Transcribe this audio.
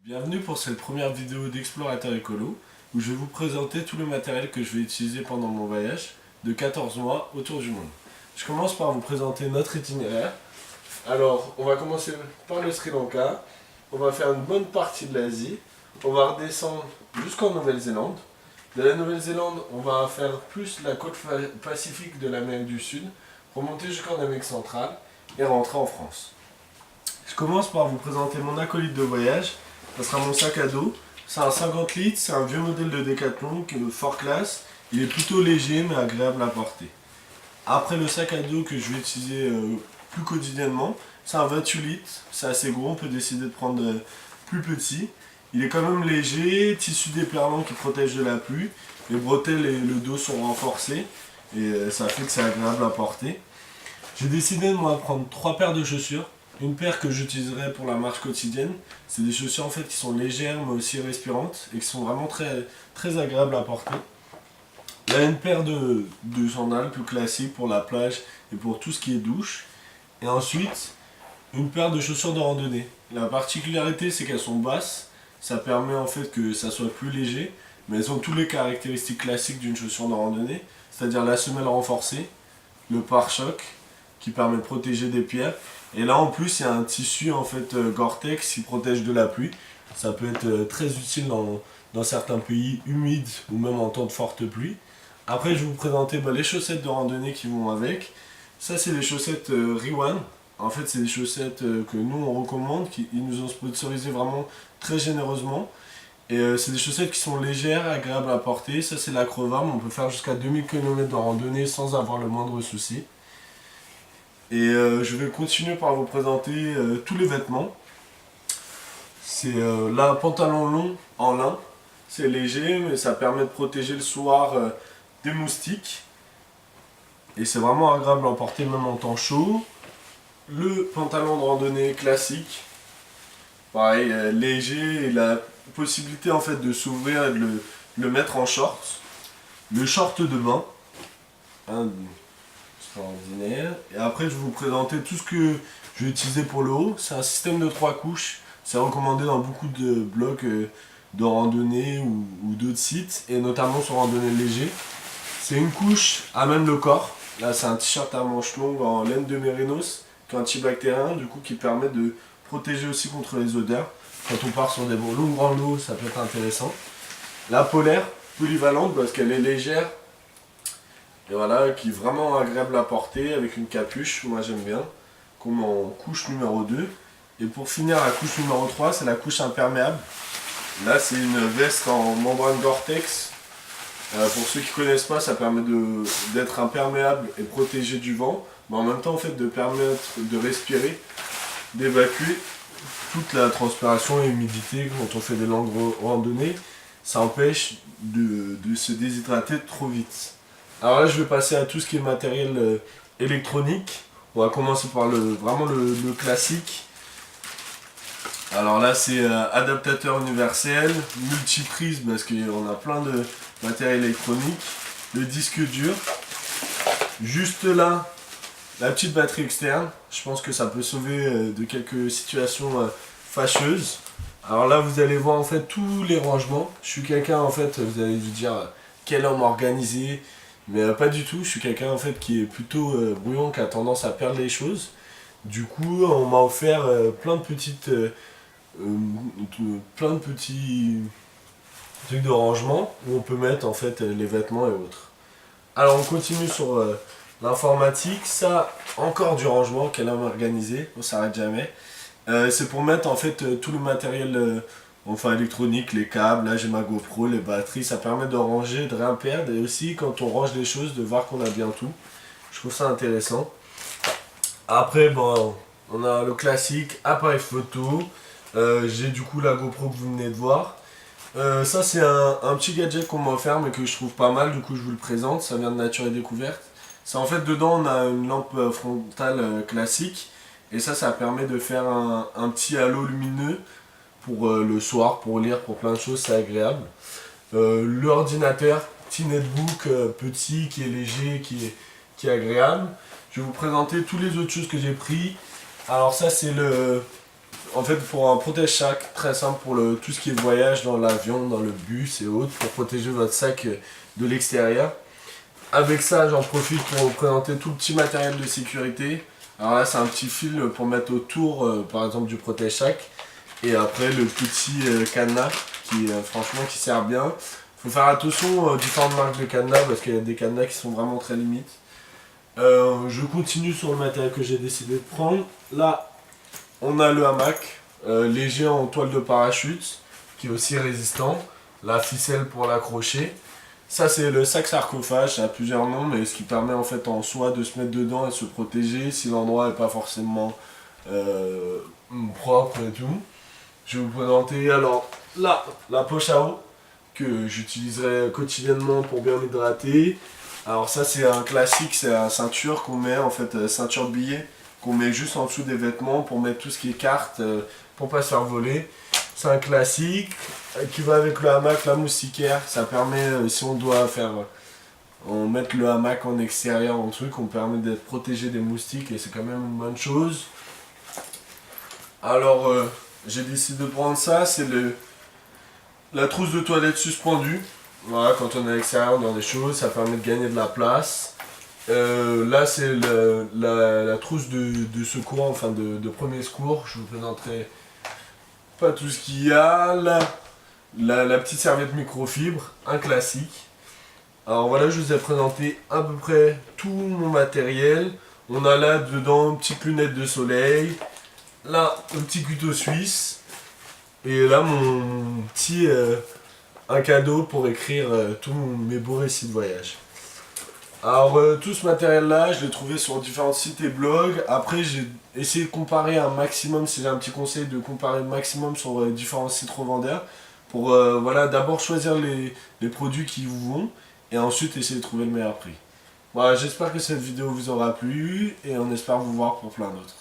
Bienvenue pour cette première vidéo d'Explorateur Écolo où je vais vous présenter tout le matériel que je vais utiliser pendant mon voyage de 14 mois autour du monde. Je commence par vous présenter notre itinéraire. Alors, on va commencer par le Sri Lanka, on va faire une bonne partie de l'Asie, on va redescendre jusqu'en Nouvelle-Zélande. De la Nouvelle-Zélande, on va faire plus la côte pacifique de l'Amérique du Sud, remonter jusqu'en Amérique centrale et rentrer en France. Je commence par vous présenter mon acolyte de voyage. Ça sera mon sac à dos. C'est un 50 litres, c'est un vieux modèle de Decathlon qui est fort classe. Il est plutôt léger mais agréable à porter. Après le sac à dos que je vais utiliser plus quotidiennement, c'est un 28 litres. C'est assez gros, on peut décider de prendre plus petit. Il est quand même léger, tissu déperlant qui protège de la pluie. Les bretelles et le dos sont renforcés et ça fait que c'est agréable à porter. J'ai décidé de moi prendre 3 paires de chaussures. Une paire que j'utiliserai pour la marche quotidienne. C'est des chaussures en fait qui sont légères mais aussi respirantes et qui sont vraiment très agréables à porter. Là une paire de sandales plus classiques pour la plage et pour tout ce qui est douche. Et ensuite une paire de chaussures de randonnée. La particularité c'est qu'elles sont basses. Ça permet en fait que ça soit plus léger. Mais elles ont toutes les caractéristiques classiques d'une chaussure de randonnée. C'est-à-dire la semelle renforcée, le pare-choc qui permet de protéger des pierres. Et là en plus il y a un tissu en fait Gore-Tex qui protège de la pluie. Ça peut être très utile dans certains pays humides ou même en temps de forte pluie. Après je vais vous présenter les chaussettes de randonnée qui vont avec. Ça c'est les chaussettes Riwan. En fait c'est des chaussettes que nous on recommande, ils nous ont sponsorisé vraiment très généreusement. Et c'est des chaussettes qui sont légères, agréables à porter. Ça c'est la Crevam, on peut faire jusqu'à 2000 km de randonnée sans avoir le moindre souci. Et je vais continuer par vous présenter tous les vêtements. C'est là un pantalon long en lin. C'est léger mais ça permet de protéger le soir des moustiques. Et c'est vraiment agréable à porter même en temps chaud. Le pantalon de randonnée classique. Pareil, léger et la possibilité en fait de s'ouvrir et de le mettre en short. Le short de bain. Extraordinaire. Et après je vais vous présenter tout ce que je vais utiliser pour le haut. C'est un système de 3 couches. C'est recommandé dans beaucoup de blogs de randonnée ou d'autres sites. Et notamment sur randonnée léger. C'est une couche à même le corps. Là c'est un t-shirt à manches longues en laine de mérinos qui est antibactérien du coup qui permet de protéger aussi contre les odeurs. Quand on part sur des longues randos ça peut être intéressant. La polaire polyvalente parce qu'elle est légère. Et voilà, qui est vraiment agréable à porter avec une capuche, moi j'aime bien, comme en couche numéro 2. Et pour finir la couche numéro 3, c'est la couche imperméable. Là c'est une veste en membrane Gore-Tex. Pour ceux qui ne connaissent pas, ça permet d'être imperméable et protégé du vent, mais en même temps en fait de permettre de respirer, d'évacuer toute la transpiration et l'humidité quand on fait des longues randonnées. Ça empêche de se déshydrater trop vite. Alors là je vais passer à tout ce qui est matériel électronique. On va commencer par vraiment le classique. Alors là c'est adaptateur universel, multiprise parce qu'on a plein de matériel électronique. Le disque dur. Juste là, la petite batterie externe. Je pense que ça peut sauver de quelques situations fâcheuses. Alors là vous allez voir en fait tous les rangements. Je suis quelqu'un en fait, vous allez vous dire quel homme organisé. Mais pas du tout, je suis quelqu'un en fait qui est plutôt brouillon, qui a tendance à perdre les choses. Du coup, on m'a offert plein de petits trucs de rangement où on peut mettre en fait les vêtements et autres. Alors on continue sur l'informatique, ça encore du rangement, quel homme organisé, on s'arrête jamais. C'est pour mettre en fait tout le matériel enfin électronique, les câbles, là j'ai ma GoPro, les batteries, ça permet de ranger, de rien perdre et aussi quand on range les choses de voir qu'on a bien tout. Je trouve ça intéressant. Après bon, on a le classique appareil photo, j'ai du coup la GoPro que vous venez de voir. Ça c'est un petit gadget qu'on m'a offert mais que je trouve pas mal, du coup je vous le présente, ça vient de Nature et Découverte. C'est en fait dedans on a une lampe frontale classique et ça permet de faire un petit halo lumineux pour le soir, pour lire, pour plein de choses, c'est agréable. L'ordinateur, petit netbook petit, qui est léger, qui est agréable. Je vais vous présenter toutes les autres choses que j'ai pris. Alors ça c'est en fait pour un protège-sac, très simple pour tout ce qui est voyage dans l'avion, dans le bus et autres, pour protéger votre sac de l'extérieur. Avec ça, j'en profite pour vous présenter tout le petit matériel de sécurité. Alors là, c'est un petit fil pour mettre autour, par exemple, du protège-sac. Et après, le petit cadenas qui, franchement, qui sert bien. Il faut faire attention aux différentes marques de cadenas parce qu'il y a des cadenas qui sont vraiment très limites. Je continue sur le matériel que j'ai décidé de prendre. Là, on a le hamac léger en toile de parachute qui est aussi résistant. La ficelle pour l'accrocher. Ça, c'est le sac sarcophage, ça a plusieurs noms, mais ce qui permet en fait en soi de se mettre dedans et de se protéger si l'endroit n'est pas forcément propre et tout. Je vais vous présenter alors là la poche à eau que j'utiliserai quotidiennement pour bien m'hydrater. Alors ça c'est un classique, c'est la ceinture qu'on met en fait, ceinture de billet, qu'on met juste en dessous des vêtements pour mettre tout ce qui est carte, pour pas se faire voler. C'est un classique qui va avec le hamac, la moustiquaire. Ça permet, si on doit faire, on met le hamac en extérieur, en truc, on permet d'être protégé des moustiques et c'est quand même une bonne chose. Alors, j'ai décidé de prendre ça, c'est la trousse de toilette suspendue. Voilà, quand on est à l'extérieur dans des choses, ça permet de gagner de la place. Là, c'est la trousse de secours, enfin de premier secours. Je vous présenterai pas tout ce qu'il y a. Là, la petite serviette microfibre, un classique. Alors voilà, je vous ai présenté à peu près tout mon matériel. On a là dedans une petite lunette de soleil. Là, un petit couteau suisse. Et là, mon petit un cadeau pour écrire tous mes beaux récits de voyage. Alors tout ce matériel là je l'ai trouvé sur différents sites et blogs. Après j'ai essayé de comparer un maximum, si j'ai un petit conseil, de comparer le maximum sur différents sites revendeurs. Pour voilà, d'abord choisir les produits qui vous vont et ensuite essayer de trouver le meilleur prix. Voilà, j'espère que cette vidéo vous aura plu et on espère vous voir pour plein d'autres.